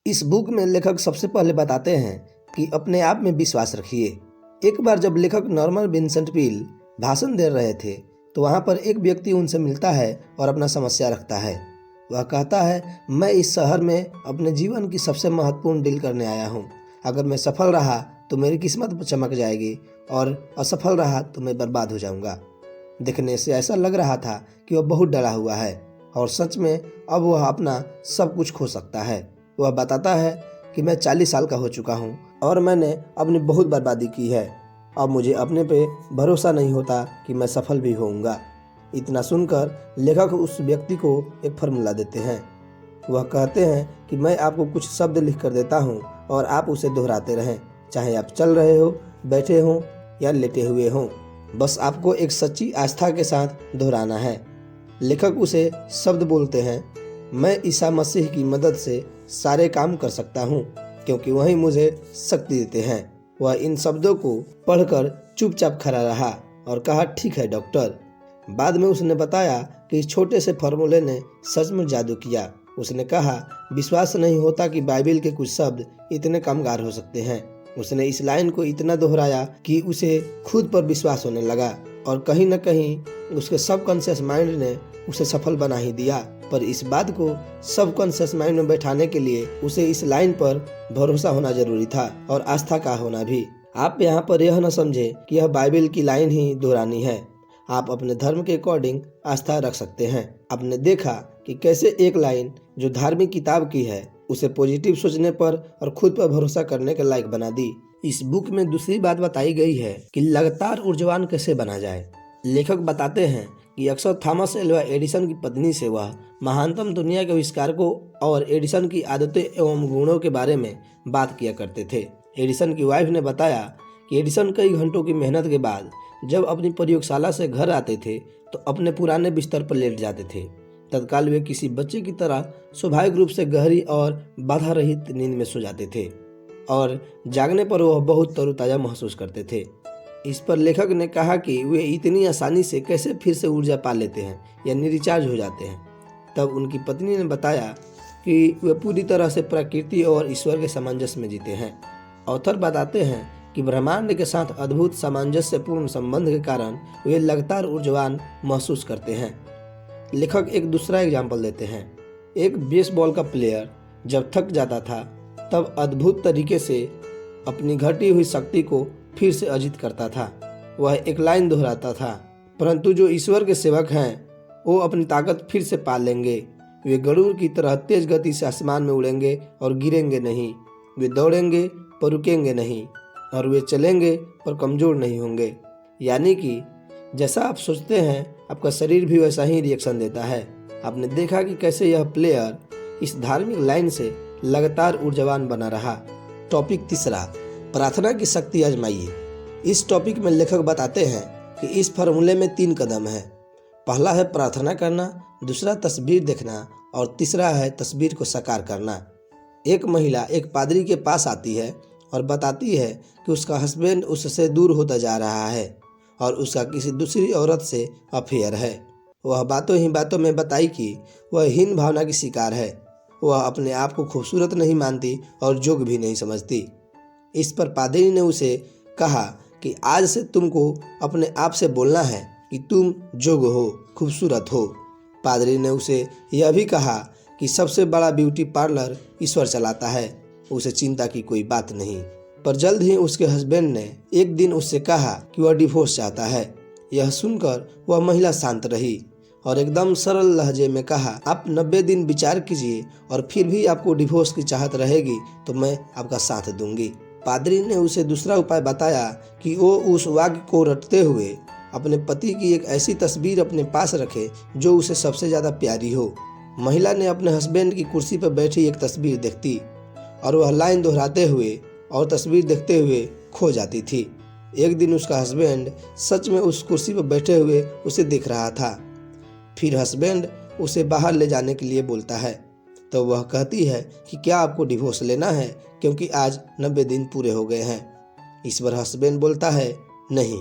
इस बुक में लेखक सबसे पहले बताते हैं कि अपने आप में विश्वास रखिए। एक बार जब लेखक नॉर्मन विंसेंट पील भाषण दे रहे थे तो वहाँ पर एक व्यक्ति उनसे मिलता है और अपना समस्या रखता है। वह कहता है, मैं इस शहर में अपने जीवन की सबसे महत्वपूर्ण डील करने आया हूँ। अगर मैं सफल रहा तो मेरी किस्मत चमक जाएगी और असफल रहा तो मैं बर्बाद हो जाऊँगा। दिखने से ऐसा लग रहा था कि वह बहुत डरा हुआ है और सच में अब वह अपना सब कुछ खो सकता है। वह बताता है कि मैं 40 साल का हो चुका हूँ और मैंने अपनी बहुत बर्बादी की है। अब मुझे अपने पे भरोसा नहीं होता कि मैं सफल भी होऊंगा। इतना सुनकर लेखक उस व्यक्ति को एक फार्मूला देते हैं। वह कहते हैं कि मैं आपको कुछ शब्द लिख कर देता हूँ और आप उसे दोहराते रहें, चाहे आप चल रहे हो, बैठे हो या लेटे हुए हों। बस आपको एक सच्ची आस्था के साथ दोहराना है। लेखक उसे शब्द बोलते हैं, मैं ईसा मसीह की मदद से सारे काम कर सकता हूँ क्योंकि वही मुझे शक्ति देते हैं। वह इन शब्दों को पढ़कर चुपचाप खड़ा रहा और कहा, ठीक है डॉक्टर। बाद में उसने बताया कि इस छोटे से फार्मूले ने सच में जादू किया। उसने कहा, विश्वास नहीं होता कि बाइबल के कुछ शब्द इतने कामगार हो सकते हैं। उसने इस लाइन को इतना दोहराया कि उसे खुद पर विश्वास होने लगा और कहीं न कहीं उसके सबकॉन्शियस माइंड ने उसे सफल बना ही दिया। पर इस बात को सबकॉन्शियस माइंड में बैठाने के लिए उसे इस लाइन पर भरोसा होना जरूरी था और आस्था का होना भी। आप यहाँ पर यह न समझे कि यह बाइबल की लाइन ही दोहरानी है। आप अपने धर्म के अकॉर्डिंग आस्था रख सकते हैं। आपने देखा कि कैसे एक लाइन जो धार्मिक किताब की है उसे पॉजिटिव सोचने पर और खुद पर भरोसा करने के लायक बना दी। इस बुक में दूसरी बात बताई गई है कि लगातार ऊर्जावान कैसे बना जाए। लेखक बताते हैं कि अक्सर थॉमस एल्वा एडिसन की पत्नी से वह महानतम दुनिया के आविष्कारकों और एडिसन की आदतें एवं गुणों के बारे में बात किया करते थे। एडिसन की वाइफ ने बताया कि एडिसन कई घंटों की मेहनत के बाद जब अपनी प्रयोगशाला से घर आते थे तो अपने पुराने बिस्तर पर लेट जाते थे। तत्काल वे किसी बच्चे की तरह स्वाभाविक रूप से गहरी और बाधा रहित नींद में सो जाते थे और जागने पर वह बहुत तरोताजा महसूस करते थे। इस पर लेखक ने कहा कि वे इतनी आसानी से कैसे फिर से ऊर्जा पा लेते हैं या रिचार्ज हो जाते हैं। तब उनकी पत्नी ने बताया कि वे पूरी तरह से प्रकृति और ईश्वर के सामंजस्य में जीते हैं। ऑथर बताते हैं कि ब्रह्मांड के साथ अद्भुत सामंजस्यपूर्ण संबंध के कारण वे लगातार ऊर्जावान महसूस करते हैं। लेखक एक दूसरा एग्जाम्पल देते हैं। एक बेसबॉल का प्लेयर जब थक जाता था तब अद्भुत तरीके से अपनी घटी हुई शक्ति को फिर से अर्जित करता था। वह एक लाइन दोहराता था, परंतु जो ईश्वर के सेवक हैं वो अपनी ताकत फिर से पा लेंगे। वे गरुड़ की तरह तेज गति से आसमान में उड़ेंगे और गिरेंगे नहीं। वे दौड़ेंगे पर रुकेंगे नहीं और वे चलेंगे पर कमजोर नहीं होंगे। यानी कि जैसा आप सोचते हैं आपका शरीर भी वैसा ही रिएक्शन देता है। आपने देखा कि कैसे यह प्लेयर इस धार्मिक लाइन से लगातार ऊर्जावान बना रहा। टॉपिक तीसरा, प्रार्थना की शक्ति आजमाइए। इस टॉपिक में लेखक बताते हैं कि इस फार्मूले में 3 कदम है। पहला है प्रार्थना करना, दूसरा तस्वीर देखना और तीसरा है तस्वीर को साकार करना। एक महिला एक पादरी के पास आती है और बताती है कि उसका हस्बैंड उससे दूर होता जा रहा है और उसका किसी दूसरी औरत से अफेयर है। वह बातों ही बातों में बताई कि वह हीन भावना की शिकार है। वह अपने आप को खूबसूरत नहीं मानती और जोग भी नहीं समझती। इस पर पादरी ने उसे कहा कि आज से तुमको अपने आप से बोलना है कि तुम जोग हो, खूबसूरत हो। पादरी ने उसे यह भी कहा कि सबसे बड़ा ब्यूटी पार्लर ईश्वर चलाता है, उसे चिंता की कोई बात नहीं। पर जल्द ही उसके हस्बैंड ने एक दिन उससे कहा कि वह डिवोर्स चाहता है। यह सुनकर वह महिला शांत रही और एकदम सरल लहजे में कहा, आप 90 दिन विचार कीजिए और फिर भी आपको डिवोर्स की चाहत रहेगी तो मैं आपका साथ दूंगी। पादरी ने उसे दूसरा उपाय बताया कि वो उस वाक्य को रटते हुए अपने पति की एक ऐसी तस्वीर अपने पास रखे जो उसे सबसे ज्यादा प्यारी हो। महिला ने अपने हस्बैंड की कुर्सी पर बैठी एक तस्वीर देखती और वह लाइन दोहराते हुए और तस्वीर देखते हुए खो जाती थी। एक दिन उसका हस्बैंड सच में उस कुर्सी पर बैठे हुए उसे देख रहा था। फिर हस्बैंड उसे बाहर ले जाने के लिए बोलता है तो वह कहती है कि क्या आपको डिवोर्स लेना है क्योंकि आज 90 दिन पूरे हो गए हैं। इस पर हस्बैंड बोलता है नहीं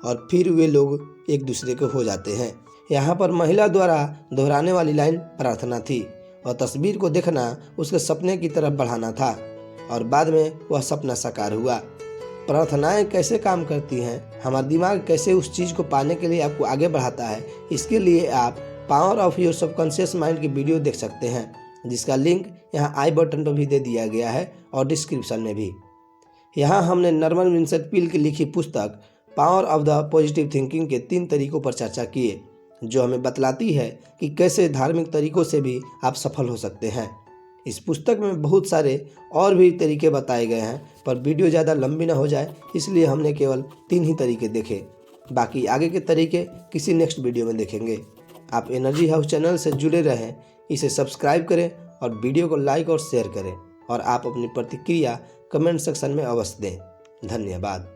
और फिर वे लोग एक दूसरे के हो जाते हैं। यहाँ पर महिला द्वारा दोहराने वाली लाइन प्रार्थना थी। और तस्वीर को देखना उसके सपने की तरफ बढ़ाना था और बाद में वह सपना साकार हुआ। प्रार्थनाएं कैसे काम करती हैं, हमारा दिमाग कैसे उस चीज़ को पाने के लिए आपको आगे बढ़ाता है, इसके लिए आप power of your subconscious mind की वीडियो देख सकते हैं, जिसका लिंक यहाँ आई बटन पर भी दे दिया गया है और डिस्क्रिप्शन में भी। यहाँ हमने नॉर्मन विंसेंट पील की लिखी पुस्तक power of the positive thinking के 3 तरीकों पर चर्चा किए, जो हमें बतलाती है कि कैसे धार्मिक तरीकों से भी आप सफल हो सकते हैं। इस पुस्तक में बहुत सारे और भी तरीके बताए गए हैं, पर वीडियो ज़्यादा लंबी ना हो जाए इसलिए हमने केवल 3 ही तरीके देखे। बाकी आगे के तरीके किसी नेक्स्ट वीडियो में देखेंगे। आप एनर्जी हाउस चैनल से जुड़े रहें, इसे सब्सक्राइब करें और वीडियो को लाइक और शेयर करें और आप अपनी प्रतिक्रिया कमेंट सेक्शन में अवश्य दें। धन्यवाद।